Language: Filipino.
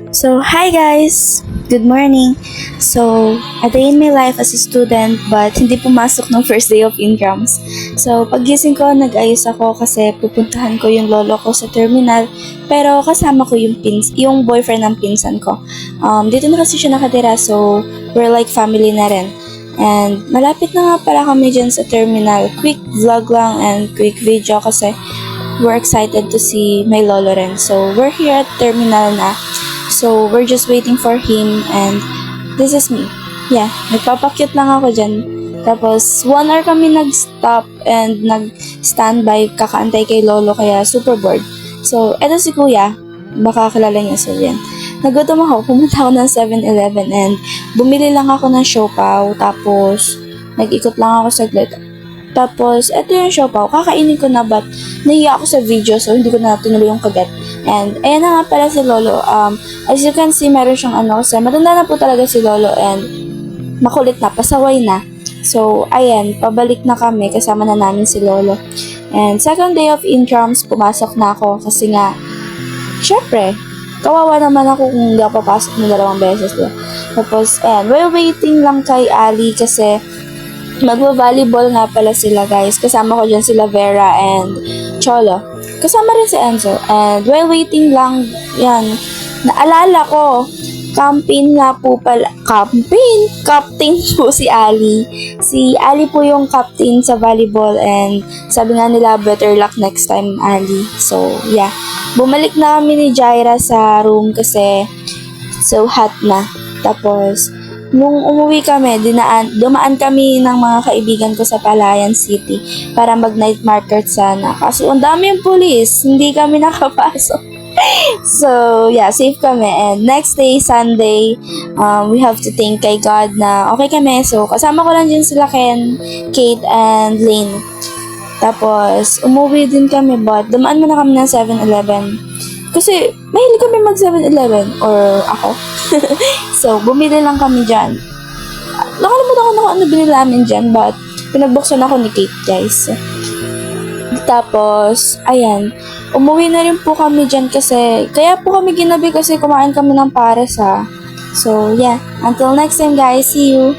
So, hi guys! Good morning! So, a day in my life as a student but hindi pumasok ng first day of incomes. So, pagising ko, nag-ayos ako kasi pupuntahan ko yung lolo ko sa terminal pero kasama ko yung boyfriend ng pinsan ko. Dito na kasi siya nakatira so we're like family na rin. And malapit na nga pala kami dyan sa terminal. Quick vlog lang and quick video kasi we're excited to see my lolo rin. So, we're here at terminal na. So, we're just waiting for him and this is me. Yeah, nagpapakyut lang ako dyan. Tapos, 1 hour kami nag-stop and nag-standby kakaantay kay lolo kaya super bored. So, eto si kuya. Baka kilala niya so yan. Nagutom ako, pumunta ako ng 7-Eleven and bumili lang ako ng siopaw. Tapos, nag-ikot lang ako saglit. Tapos, eto yung siopaw. Kakainin ko na but nahiya ako sa video so hindi ko na tinuloy yung kagat. And, ayan na nga pala si lolo. As you can see, meron siyang kasi matanda na po talaga si lolo and makulit na, pasaway na. So, ayan, pabalik na kami, kasama na namin si lolo. And, second day of incomes, pumasok na ako kasi nga, syempre, kawawa naman ako kung hindi ako papasok ng 2 beses. Tapos, ayan, while waiting lang kay Ali kasi magwa-volleyball nga pala sila guys. Kasama ko dyan sila Vera and Cholo. Kasama rin si Enzo. And while waiting lang, yan, naalala ko, captain po si Ali. Si Ali po yung captain sa volleyball and sabi nga nila, better luck next time, Ali. So, yeah. Bumalik na kami ni Jaira sa room kasi so hot na. Tapos, nung umuwi kami, dumaan kami ng mga kaibigan ko sa Palayan City para mag-night market sana. Kaso ang dami yung pulis, hindi kami nakapasok. So, yeah, safe kami. And next day, Sunday, we have to thank kay God na okay kami. So, kasama ko lang dyan sila Ken, Kate, and Lane. Tapos, umuwi din kami but dumaan muna kami ng 7-Eleven. Kasi, mahilig kami mag 7-Eleven or ako. So, bumili lang kami dyan. Nakalimutan ko na kung ano binili namin dyan but pinagbuksan ako ni Kate guys. Tapos, ayan, umuwi na rin po kami dyan kasi, kaya po kami ginabi kasi kumain kami ng pares ha. So, yeah, until next time guys, see you!